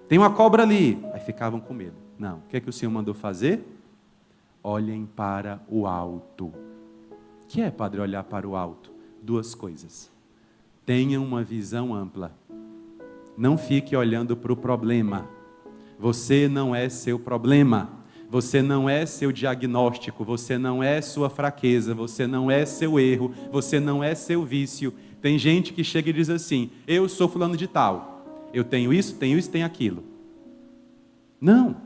A: Tem uma cobra ali, aí ficavam com medo. Não, o que é que o Senhor mandou fazer? Olhem para o alto. O que é, padre, olhar para o alto? 2 coisas. Tenham uma visão ampla. Não fique olhando para o problema. Você não é seu problema. Você não é seu diagnóstico. Você não é sua fraqueza. Você não é seu erro. Você não é seu vício. Tem gente que chega e diz assim: eu sou fulano de tal. Eu tenho isso, tenho aquilo. Não,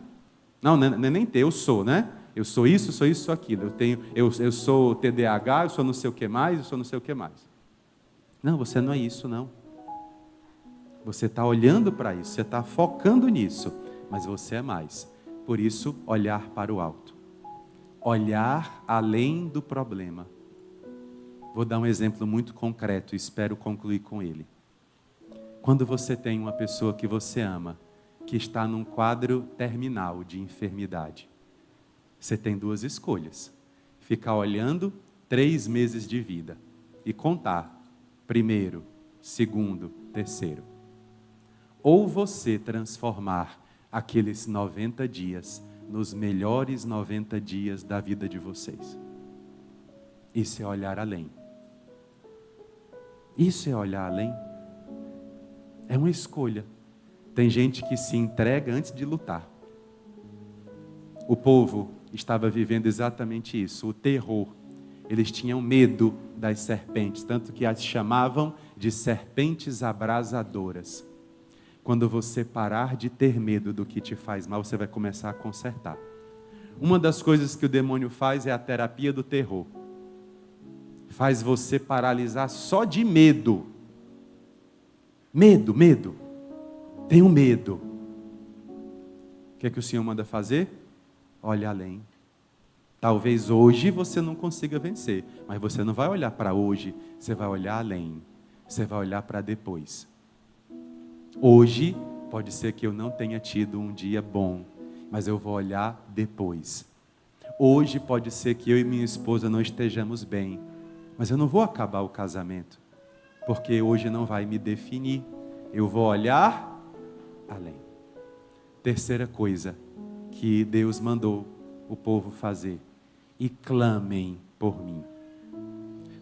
A: não é nem ter, eu sou, né? Eu sou isso, sou aquilo. Eu sou TDAH, eu sou não sei o que mais, eu sou não sei o que mais. Não, você não é isso, não. Você está olhando para isso, você está focando nisso, mas você é mais. Por isso, olhar para o alto. olhar além do problema. Vou dar um exemplo muito concreto e espero concluir com ele. Quando você tem uma pessoa que você ama, que está num quadro terminal de enfermidade, você tem duas escolhas: ficar olhando 3 meses de vida e contar, primeiro, segundo, terceiro. Ou você transformar aqueles 90 dias nos melhores 90 dias da vida de vocês. Isso é olhar além. Isso é olhar além. É uma escolha. Tem gente que se entrega antes de lutar. O povo estava vivendo exatamente isso, o terror. Eles tinham medo das serpentes, tanto que as chamavam de serpentes abrasadoras. Quando você parar de ter medo do que te faz mal, você vai começar a consertar. Uma das coisas que o demônio faz é a terapia do terror. Faz você paralisar só de medo. Medo. Tenho medo. O que é que o Senhor manda fazer? Olha além. Talvez hoje você não consiga vencer, mas você não vai olhar para hoje, você vai olhar além. Você vai olhar para depois. Hoje pode ser que eu não tenha tido um dia bom, mas eu vou olhar depois. Hoje pode ser que eu e minha esposa não estejamos bem, mas eu não vou acabar o casamento, porque hoje não vai me definir. Eu vou olhar além. Terceira coisa que Deus mandou o povo fazer: e clamem por mim.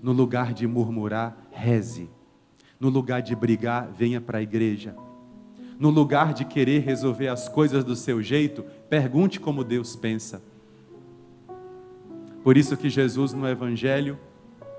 A: No lugar de murmurar, reze. No lugar de brigar, venha para a igreja. No lugar de querer resolver as coisas do seu jeito, pergunte como Deus pensa. Por isso que Jesus no Evangelho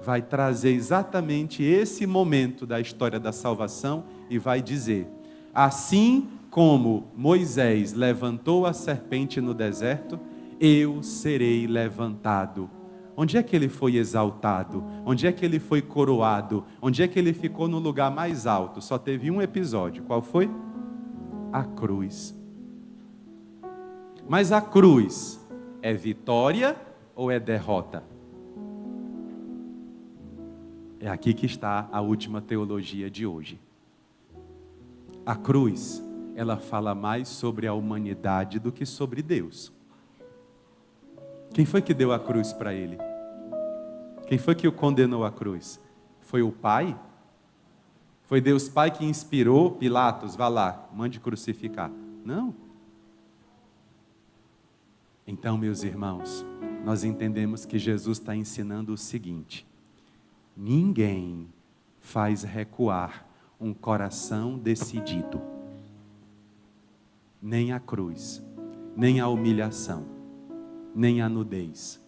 A: vai trazer exatamente esse momento da história da salvação e vai dizer: assim como Moisés levantou a serpente no deserto, eu serei levantado. Onde é que ele foi exaltado? Onde é que ele foi coroado? Onde é que ele ficou no lugar mais alto? Só teve um episódio. Qual foi? A cruz. Mas a cruz é vitória ou é derrota? É aqui que está a última teologia de hoje. A cruz, ela fala mais sobre a humanidade do que sobre Deus. Quem foi que deu a cruz para ele? Quem foi que o condenou à cruz? Foi o Pai? Foi Deus Pai que inspirou Pilatos, vá lá, mande crucificar? Não. Então, meus irmãos, nós entendemos que Jesus está ensinando o seguinte: ninguém faz recuar um coração decidido. Nem a cruz, nem a humilhação, nem a nudez.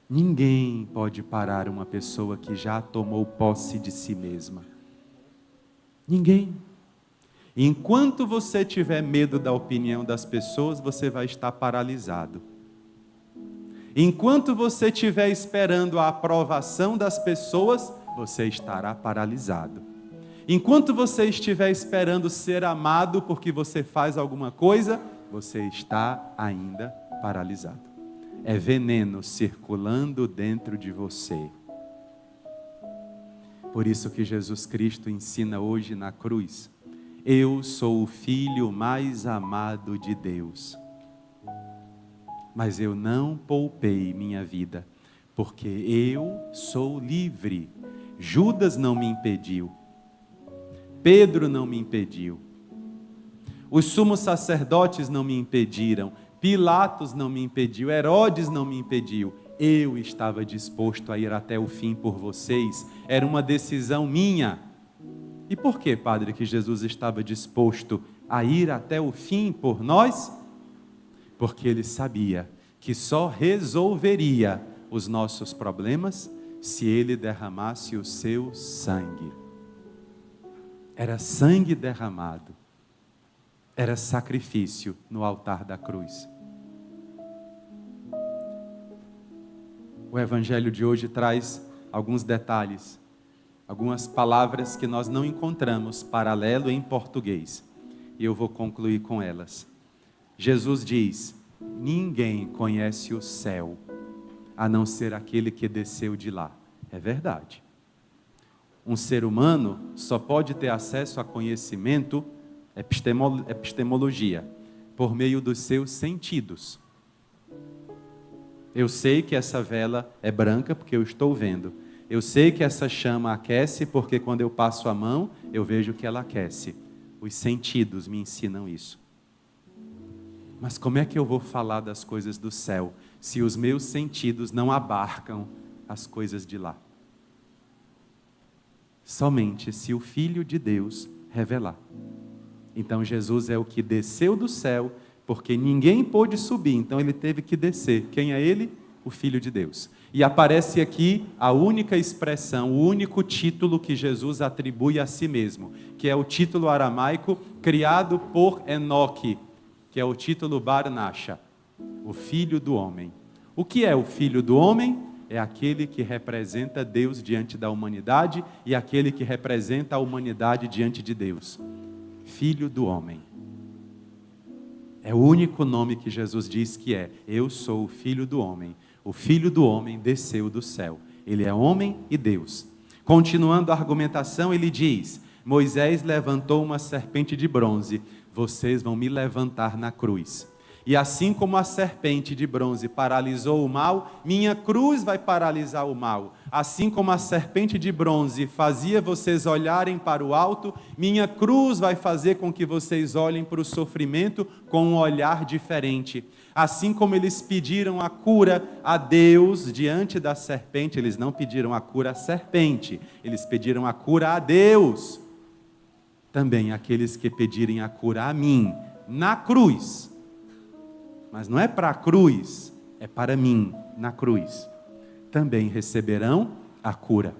A: Ninguém pode parar uma pessoa que já tomou posse de si mesma. Ninguém. Enquanto você tiver medo da opinião das pessoas, você vai estar paralisado. Enquanto você estiver esperando a aprovação das pessoas, você estará paralisado. Enquanto você estiver esperando ser amado porque você faz alguma coisa, você está ainda paralisado. É veneno circulando dentro de você. Por isso que Jesus Cristo ensina hoje na cruz: eu sou o filho mais amado de Deus. Mas eu não poupei minha vida, porque eu sou livre. Judas não me impediu. Pedro não me impediu. Os sumos sacerdotes não me impediram. Pilatos não me impediu, Herodes não me impediu. Eu estava disposto a ir até o fim por vocês. Era uma decisão minha. E por que, Padre, que Jesus estava disposto a ir até o fim por nós? Porque ele sabia que só resolveria os nossos problemas se ele derramasse o seu sangue. Era sangue derramado. Era sacrifício no altar da cruz. O Evangelho de hoje traz alguns detalhes, algumas palavras que nós não encontramos paralelo em português. E eu vou concluir com elas. Jesus diz: Ninguém conhece o céu, a não ser aquele que desceu de lá. É verdade. Um ser humano só pode ter acesso a conhecimento, epistemologia, por meio dos seus sentidos. Eu sei que essa vela é branca porque eu estou vendo. Eu sei que essa chama aquece porque quando eu passo a mão, eu vejo que ela aquece. Os sentidos me ensinam isso. Mas como é que eu vou falar das coisas do céu se os meus sentidos não abarcam as coisas de lá? Somente se o Filho de Deus revelar. Então Jesus é o que desceu do céu, porque ninguém pôde subir, então ele teve que descer. Quem é ele? O Filho de Deus. E aparece aqui a única expressão, o único título que Jesus atribui a si mesmo, que é o título aramaico criado por Enoque, que é o título Bar-Nasha, o Filho do Homem. O que é o Filho do Homem? É aquele que representa Deus diante da humanidade e aquele que representa a humanidade diante de Deus. Filho do Homem. É o único nome que Jesus diz que é: eu sou o Filho do Homem. O Filho do Homem desceu do céu. Ele é homem e Deus. Continuando a argumentação, ele diz: Moisés levantou uma serpente de bronze. Vocês vão me levantar na cruz. E assim como a serpente de bronze paralisou o mal, minha cruz vai paralisar o mal. Assim como a serpente de bronze fazia vocês olharem para o alto, minha cruz vai fazer com que vocês olhem para o sofrimento com um olhar diferente. Assim como eles pediram a cura a Deus diante da serpente, eles não pediram a cura à serpente, eles pediram a cura a Deus. Também aqueles que pedirem a cura a mim, na cruz, mas não é para a cruz, é para mim, na cruz, também receberão a cura.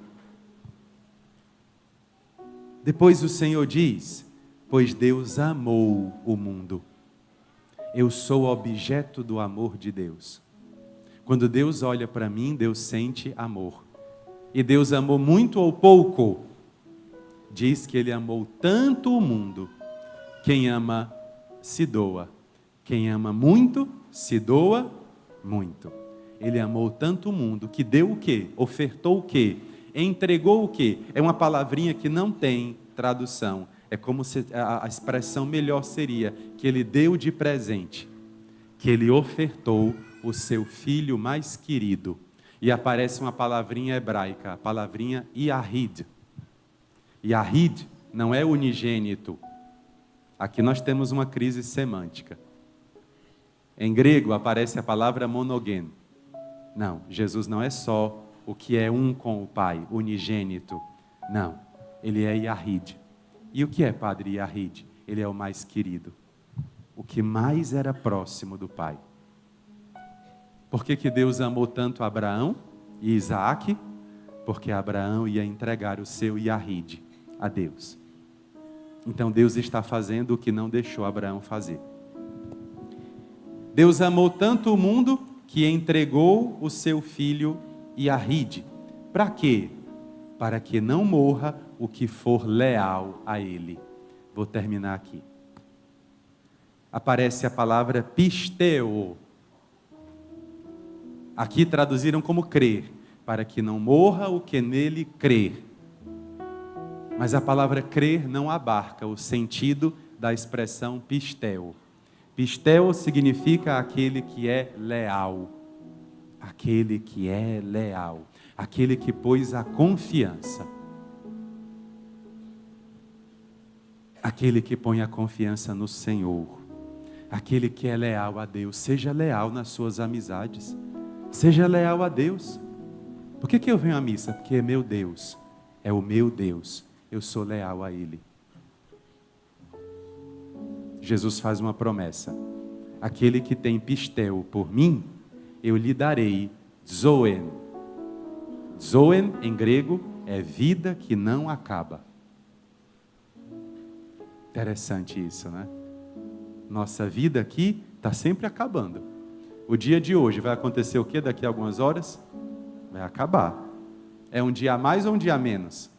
A: Depois o Senhor diz: pois Deus amou o mundo. Eu sou objeto do amor de Deus. Quando Deus olha para mim, Deus sente amor. E Deus amou muito ou pouco? Diz que Ele amou tanto o mundo. Quem ama, se doa. Quem ama muito, se doa muito. Ele amou tanto o mundo que deu o quê? Ofertou o quê? Entregou o quê? É uma palavrinha que não tem tradução. É como se a expressão melhor seria que ele deu de presente, que ele ofertou o seu filho mais querido. E aparece uma palavrinha hebraica, a palavrinha Yahid. Yahid não é unigênito. Aqui nós temos uma crise semântica. Em grego aparece a palavra monogen. Não, Jesus não é só o que é um com o Pai, unigênito. Não, ele é Yahid. E o que é Padre Yahid? Ele é o mais querido. O que mais era próximo do Pai. Por que Deus amou tanto Abraão e Isaac? Porque Abraão ia entregar o seu Yahid a Deus. Então Deus está fazendo o que não deixou Abraão fazer. Deus amou tanto o mundo que entregou o seu filho Yahid. Para quê? Para que não morra o que for leal a ele. Vou terminar aqui. Aparece a palavra pisteo. Aqui traduziram como crer. Para que não morra o que nele crer. Mas a palavra crer não abarca o sentido da expressão pisteo. Pisteo significa aquele que é leal. Aquele que é leal. Aquele que pôs a confiança. Aquele que põe a confiança no Senhor. Aquele que é leal a Deus. Seja leal nas suas amizades. Seja leal a Deus. Por que eu venho à missa? Porque é meu Deus. É o meu Deus. Eu sou leal a Ele. Jesus faz uma promessa. Aquele que tem pisteu por mim, eu lhe darei zoen. Zoen, em grego, é vida que não acaba. Interessante isso, né? Nossa vida aqui está sempre acabando. O dia de hoje vai acontecer o quê daqui a algumas horas? Vai acabar. É um dia a mais ou um dia a menos?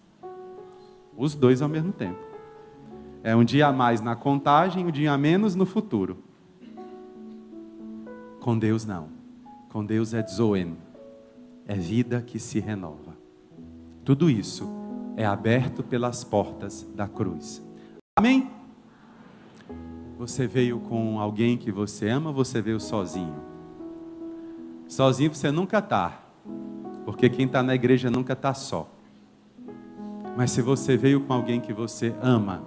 A: Os dois ao mesmo tempo. É um dia a mais na contagem, um dia a menos no futuro. Com Deus não. Com Deus é Zoen. É vida que se renova. Tudo isso é aberto pelas portas da cruz. Amém? Você veio com alguém que você ama ou você veio sozinho? Sozinho você nunca está. Porque quem está na igreja nunca está só. Mas se você veio com alguém que você ama,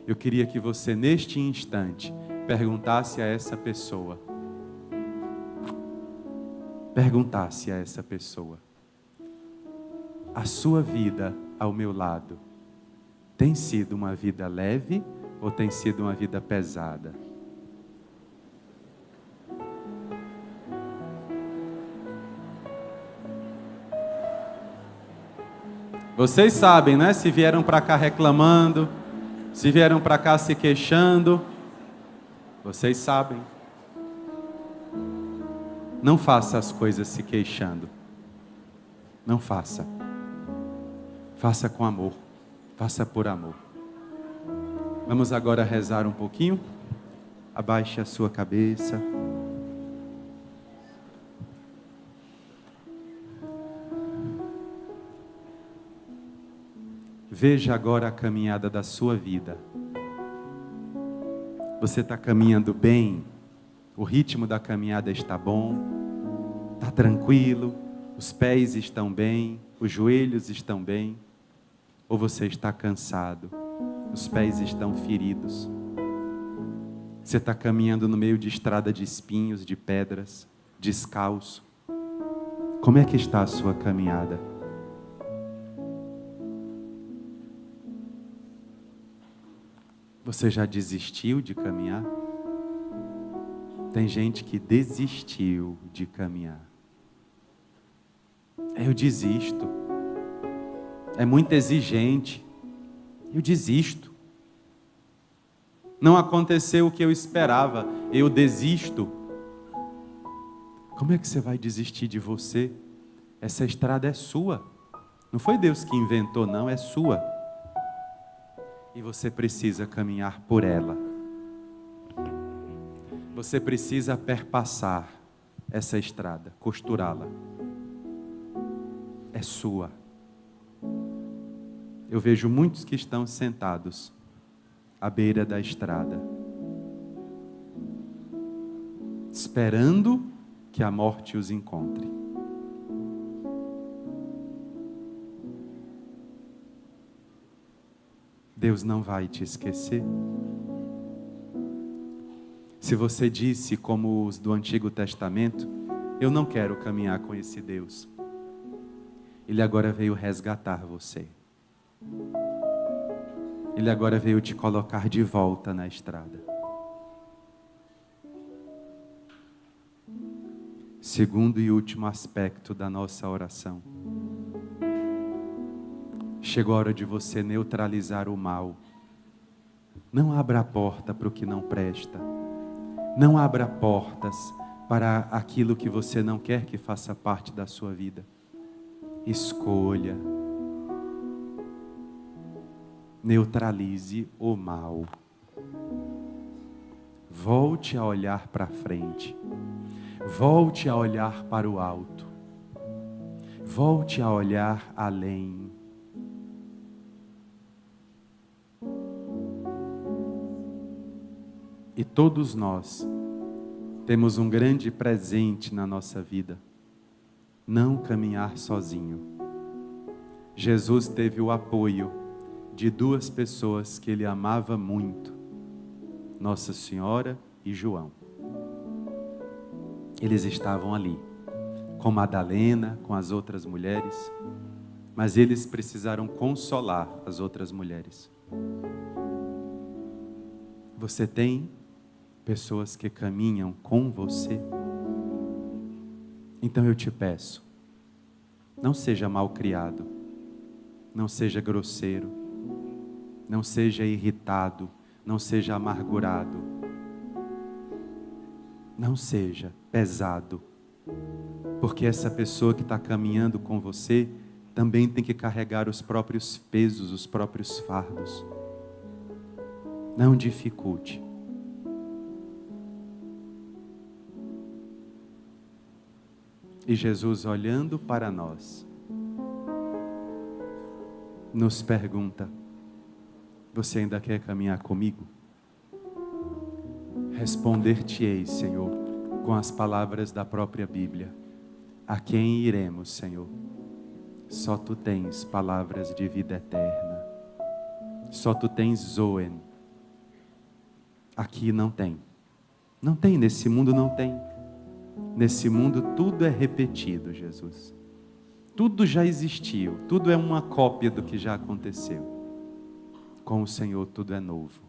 A: eu queria que você neste instante perguntasse a essa pessoa. Perguntasse a essa pessoa: a sua vida ao meu lado tem sido uma vida leve ou tem sido uma vida pesada? Vocês sabem, né? Se vieram para cá reclamando, se vieram para cá se queixando, vocês sabem. Não faça as coisas se queixando. Não faça. Faça com amor. Faça por amor. Vamos agora rezar um pouquinho. Abaixe a sua cabeça. Veja agora a caminhada da sua vida. Você está caminhando bem? O ritmo da caminhada está bom? Está tranquilo? Os pés estão bem? Os joelhos estão bem? Ou você está cansado? Os pés estão feridos? Você está caminhando no meio de estrada de espinhos, de pedras, descalço? Como é que está a sua caminhada? Você já desistiu de caminhar? Tem gente que desistiu de caminhar. Eu desisto. É muito exigente. Eu desisto. Não aconteceu o que eu esperava. Eu desisto. Como é que você vai desistir de você? Essa estrada é sua. Não foi Deus que inventou, não. É sua. E você precisa caminhar por ela. Você precisa perpassar essa estrada, costurá-la. É sua. Eu vejo muitos que estão sentados à beira da estrada, esperando que a morte os encontre. Deus não vai te esquecer. Se você disse, como os do Antigo Testamento, eu não quero caminhar com esse Deus, Ele agora veio resgatar você. Ele agora veio te colocar de volta na estrada. Segundo e último aspecto da nossa oração. Chegou a hora de você neutralizar o mal. Não abra a porta para o que não presta. Não abra portas para aquilo que você não quer que faça parte da sua vida. Escolha. Neutralize o mal. Volte a olhar para frente. Volte a olhar para o alto. Volte a olhar além. E todos nós temos um grande presente na nossa vida. Não caminhar sozinho. Jesus teve o apoio de duas pessoas que Ele amava muito. Nossa Senhora e João. Eles estavam ali, com Madalena, com as outras mulheres, mas eles precisaram consolar as outras mulheres. Você tem pessoas que caminham com você? Então eu te peço, não seja malcriado, não seja grosseiro, não seja irritado, não seja amargurado, não seja pesado, porque essa pessoa que está caminhando com você também tem que carregar os próprios pesos, os próprios fardos. Não dificulte. E Jesus, olhando para nós, nos pergunta: você ainda quer caminhar comigo? Responder-te-ei, Senhor, com as palavras da própria Bíblia: a quem iremos, Senhor? Só tu tens palavras de vida eterna. Só tu tens Zoen. Aqui não tem. Não tem, nesse mundo não tem. Nesse mundo tudo é repetido, Jesus. Tudo já existiu, tudo é uma cópia do que já aconteceu. Com o Senhor tudo é novo.